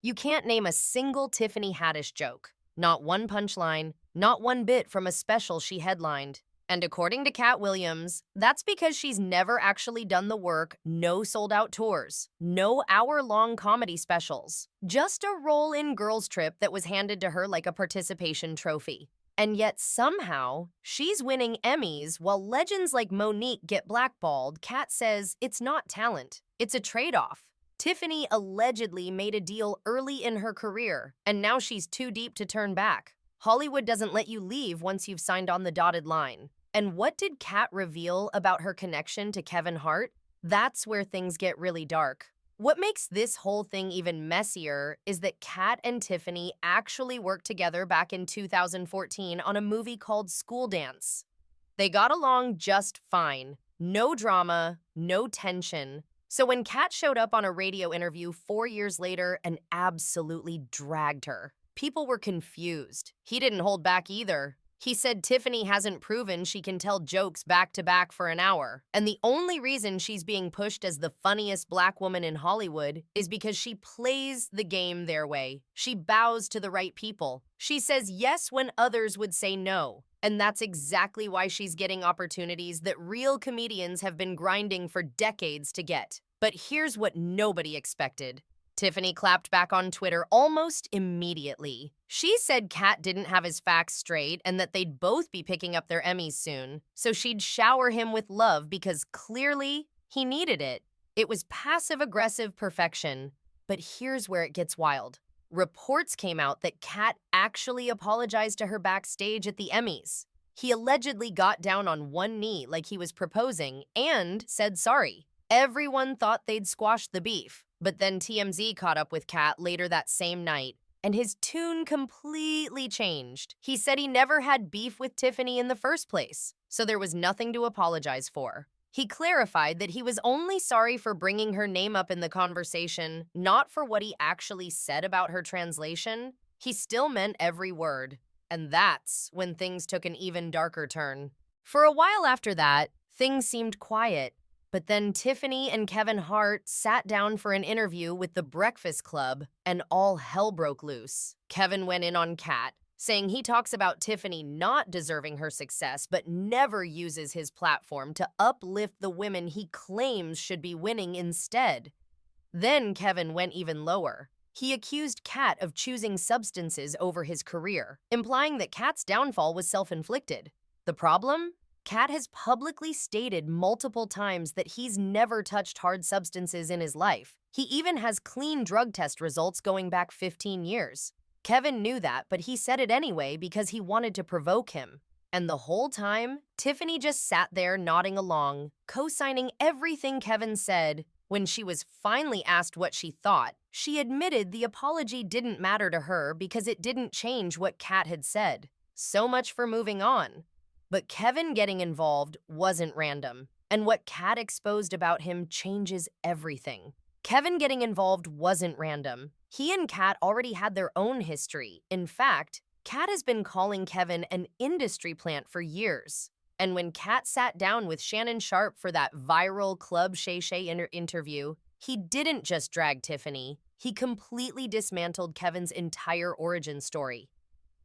You can't name a single Tiffany Haddish joke. Not one punchline, not one bit from a special she headlined. And according to Katt Williams, that's because she's never actually done the work, no sold-out tours, no hour-long comedy specials, just a role in Girls Trip that was handed to her like a participation trophy. And yet somehow, she's winning Emmys while legends like Monique get blackballed. Katt says it's not talent, it's a trade-off. Tiffany allegedly made a deal early in her career, and now she's too deep to turn back. Hollywood doesn't let you leave once you've signed on the dotted line. And what did Katt reveal about her connection to Kevin Hart? That's where things get really dark. What makes this whole thing even messier is that Katt and Tiffany actually worked together back in 2014 on a movie called School Dance. They got along just fine. No drama, no tension. So when Katt showed up on a radio interview 4 years later and absolutely dragged her, people were confused. He didn't hold back either. He said Tiffany hasn't proven she can tell jokes back to back for an hour, and the only reason she's being pushed as the funniest black woman in Hollywood is because she plays the game their way. She bows to the right people. She says yes when others would say no. And that's exactly why she's getting opportunities that real comedians have been grinding for decades to get. But here's what nobody expected. Tiffany clapped back on Twitter almost immediately. She said Katt didn't have his facts straight and that they'd both be picking up their Emmys soon, so she'd shower him with love because clearly he needed it. It was passive-aggressive perfection. But here's where it gets wild. Reports came out that Katt actually apologized to her backstage at the Emmys. He allegedly got down on one knee like he was proposing and said sorry. Everyone thought they'd squashed the beef, but then TMZ caught up with Katt later that same night, and his tune completely changed. He said he never had beef with Tiffany in the first place, so there was nothing to apologize for. He clarified that he was only sorry for bringing her name up in the conversation, not for what he actually said about her translation. He still meant every word. And that's when things took an even darker turn. For a while after that, things seemed quiet. But then Tiffany and Kevin Hart sat down for an interview with The Breakfast Club, and all hell broke loose. Kevin went in on Katt, saying he talks about Tiffany not deserving her success, but never uses his platform to uplift the women he claims should be winning instead. Then Kevin went even lower. He accused Katt of choosing substances over his career, implying that Katt's downfall was self-inflicted. The problem? Katt has publicly stated multiple times that he's never touched hard substances in his life. He even has clean drug test results going back 15 years. Kevin knew that, but he said it anyway because he wanted to provoke him. And the whole time, Tiffany just sat there nodding along, co-signing everything Kevin said. When she was finally asked what she thought, she admitted the apology didn't matter to her because it didn't change what Katt had said. So much for moving on. But Kevin getting involved wasn't random, and what Katt exposed about him changes everything. Kevin getting involved wasn't random. He and Katt already had their own history. In fact, Katt has been calling Kevin an industry plant for years. And when Katt sat down with Shannon Sharpe for that viral Club Shay Shay interview, he didn't just drag Tiffany, he completely dismantled Kevin's entire origin story.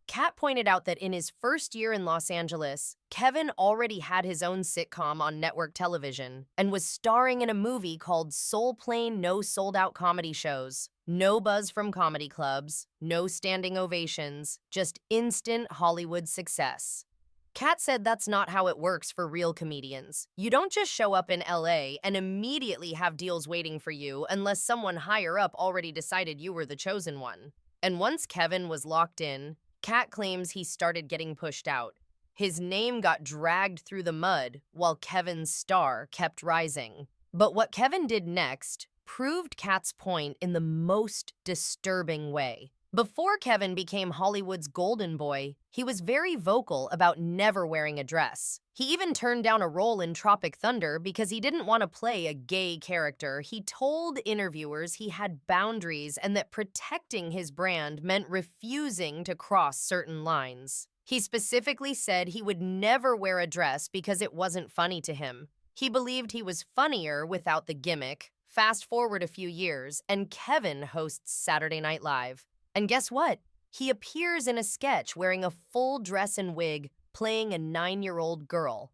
Katt pointed out that in his first year in Los Angeles, Kevin already had his own sitcom on network television and was starring in a movie called Soul Plane No Sold Out Comedy Shows. No buzz from comedy clubs, no standing ovations, just instant Hollywood success. Katt said that's not how it works for real comedians. You don't just show up in LA and immediately have deals waiting for you unless someone higher up already decided you were the chosen one. And once Kevin was locked in, Katt claims he started getting pushed out. His name got dragged through the mud while Kevin's star kept rising. But what Kevin did next proved Katt's point in the most disturbing way. Before Kevin became Hollywood's golden boy, he was very vocal about never wearing a dress. He even turned down a role in Tropic Thunder because he didn't want to play a gay character. He told interviewers he had boundaries and that protecting his brand meant refusing to cross certain lines. He specifically said he would never wear a dress because it wasn't funny to him. He believed he was funnier without the gimmick, Fast forward a few years, and Kevin hosts Saturday Night Live. And guess what? He appears in a sketch wearing a full dress and wig, playing a 9-year-old girl.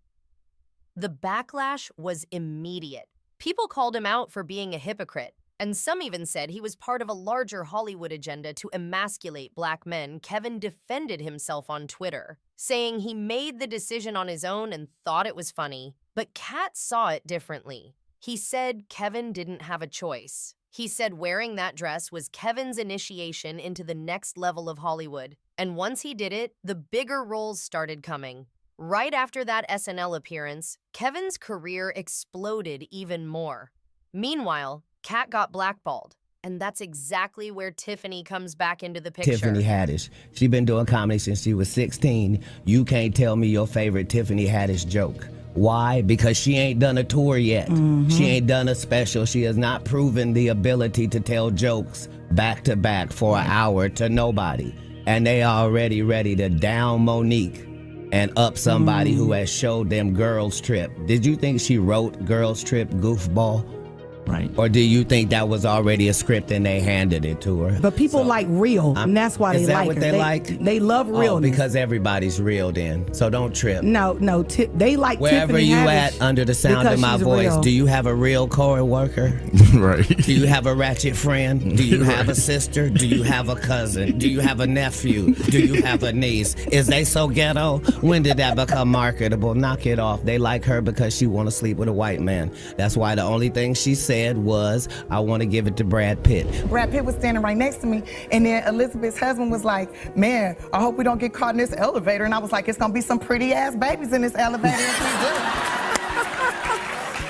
The backlash was immediate. People called him out for being a hypocrite, and some even said he was part of a larger Hollywood agenda to emasculate black men. Kevin defended himself on Twitter, saying he made the decision on his own and thought it was funny. But Katt saw it differently. He said Kevin didn't have a choice. He said wearing that dress was Kevin's initiation into the next level of Hollywood. And once he did it, the bigger roles started coming. Right after that SNL appearance, Kevin's career exploded even more. Meanwhile, Katt got blackballed. And that's exactly where Tiffany comes back into the picture. Tiffany Haddish. She been doing comedy since she was 16. You can't tell me your favorite Tiffany Haddish joke. Why? Because she ain't done a tour yet. She ain't done a special. She has not proven the ability to tell jokes back to back for an hour to nobody. And they already ready to down Monique and up somebody who has showed them Girls Trip. Did you think she wrote Girls Trip, goofball? Right. Or do you think that was already a script and they handed it to her? But people like real, and that's why they like her. Is that what they like? They love real. Oh, because everybody's real then. So don't trip. No, they like Wherever Tiffany you Haddish at under the sound of my she's voice, real. do you have a real co-worker? Right. Do you have a ratchet friend? Do you have a sister? Do you have a cousin? Do you have a nephew? Do you have a niece? Is they so ghetto? When did that become marketable? Knock it off. They like her because she want to sleep with a white man. That's why the only thing she said was, I want to give it to Brad Pitt. Brad Pitt was standing right next to me, and then Elizabeth's husband was like, man, I hope we don't get caught in this elevator. And I was like, it's gonna be some pretty ass babies in this elevator if we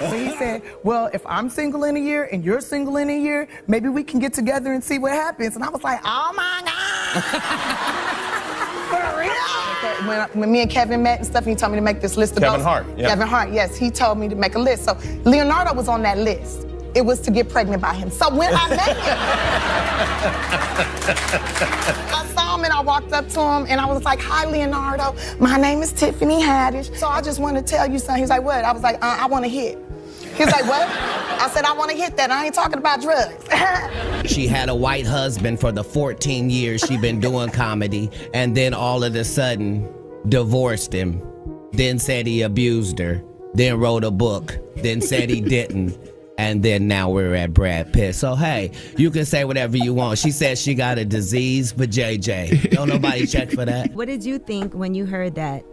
do. So he said, well, if I'm single in a year and you're single in a year, maybe we can get together and see what happens. And I was like, oh my God. For real? When me and Kevin met and stuff, he told me to make this list of Kevin those. Hart, yeah. Kevin Hart, yes. He told me to make a list. So Leonardo was on that list. It was to get pregnant by him. So when I met him, I saw him and I walked up to him and I was like, hi, Leonardo. My name is Tiffany Haddish. So I just want to tell you something. He's like, what? I was like, I want to hit. He's like, what? I said, I want to hit that. I ain't talking about drugs. She had a white husband for the 14 years she been doing comedy, and then all of a sudden divorced him, then said he abused her, then wrote a book, then said he didn't. And then now we're at Brad Pitt. So, hey, you can say whatever you want. She says she got a disease for JJ. Don't nobody check for that. What did you think when you heard that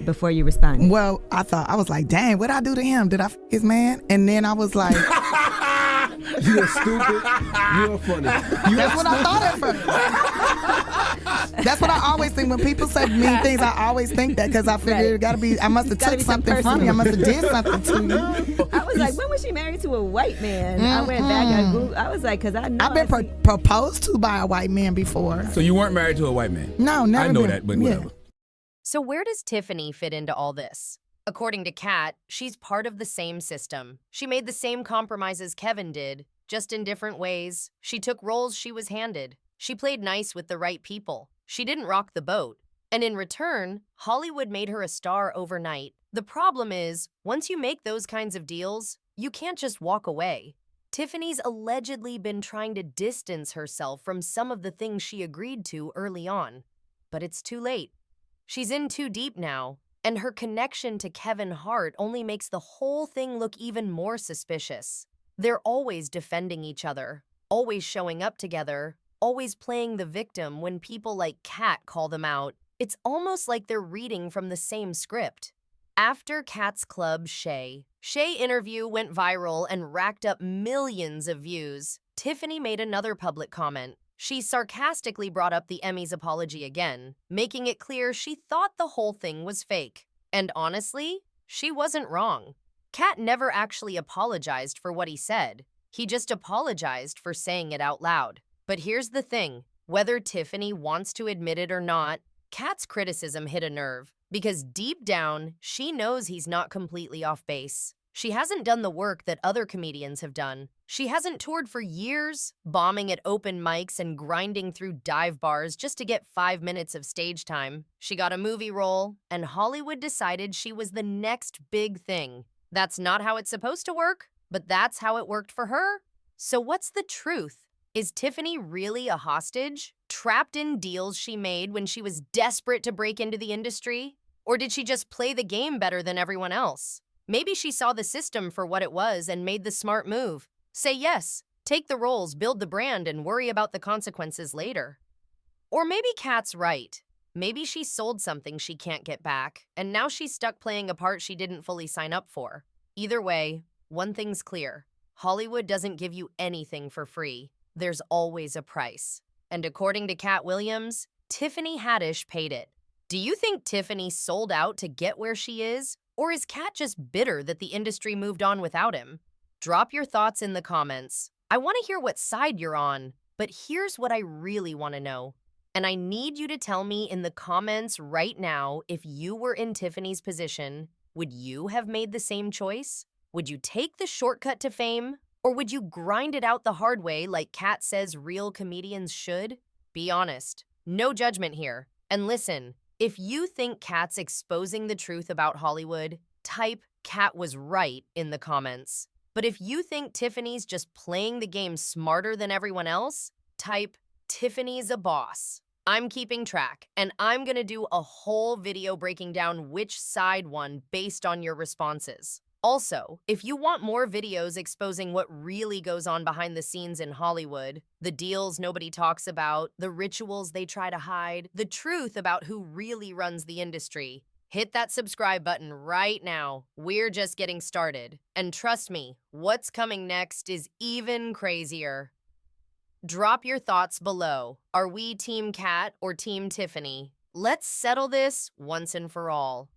before you responded? Well, I was like, dang, what'd I do to him? Did I f his man? And then I was like, You're stupid. You're funny. that's what I thought at first. That's what I always think. When people say mean things, I always think that because I figure it gotta be, I must have took something from you. I must have did something to you. I was like, when was she married to a white man? I went back and Googled. I was like, because I know. I've been proposed to by a white man before. So you weren't married to a white man? No, never. I know been. that, but Yeah. whatever. So where does Tiffany fit into all this? According to Katt, she's part of the same system. She made the same compromises Kevin did, just in different ways. She took roles she was handed. She played nice with the right people. She didn't rock the boat. And in return, Hollywood made her a star overnight. The problem is, once you make those kinds of deals, you can't just walk away. Tiffany's allegedly been trying to distance herself from some of the things she agreed to early on. But it's too late. She's in too deep now, and her connection to Kevin Hart only makes the whole thing look even more suspicious. They're always defending each other, always showing up together, always playing the victim when people like Katt call them out. It's almost like they're reading from the same script. After Katt's Club Shay interview went viral and racked up millions of views, Tiffany made another public comment. She sarcastically brought up the Emmys apology again, making it clear she thought the whole thing was fake. And honestly, she wasn't wrong. Katt never actually apologized for what he said. He just apologized for saying it out loud. But here's the thing, whether Tiffany wants to admit it or not, Katt's criticism hit a nerve, because deep down, she knows he's not completely off base. She hasn't done the work that other comedians have done. She hasn't toured for years, bombing at open mics and grinding through dive bars just to get 5 minutes of stage time. She got a movie role, and Hollywood decided she was the next big thing. That's not how it's supposed to work, but that's how it worked for her. So what's the truth? Is Tiffany really a hostage, trapped in deals she made when she was desperate to break into the industry? Or did she just play the game better than everyone else? Maybe she saw the system for what it was and made the smart move. Say yes, take the roles, build the brand, and worry about the consequences later. Or maybe Katt's right. Maybe she sold something she can't get back, and now she's stuck playing a part she didn't fully sign up for. Either way, one thing's clear. Hollywood doesn't give you anything for free. There's always a price. And according to Katt Williams, Tiffany Haddish paid it. Do you think Tiffany sold out to get where she is? Or is Katt just bitter that the industry moved on without him? Drop your thoughts in the comments. I want to hear what side you're on, but here's what I really want to know. And I need you to tell me in the comments right now, if you were in Tiffany's position, would you have made the same choice? Would you take the shortcut to fame? Or would you grind it out the hard way like Katt says real comedians should? Be honest. No judgment here. And listen, if you think Katt's exposing the truth about Hollywood, type "Katt was right" in the comments. But if you think Tiffany's just playing the game smarter than everyone else, type "Tiffany's a boss." I'm keeping track, and I'm gonna do a whole video breaking down which side won based on your responses. Also, if you want more videos exposing what really goes on behind the scenes in Hollywood, the deals nobody talks about, the rituals they try to hide, the truth about who really runs the industry, hit that subscribe button right now. We're just getting started. And trust me, what's coming next is even crazier. Drop your thoughts below. Are we Team Katt or Team Tiffany? Let's settle this once and for all.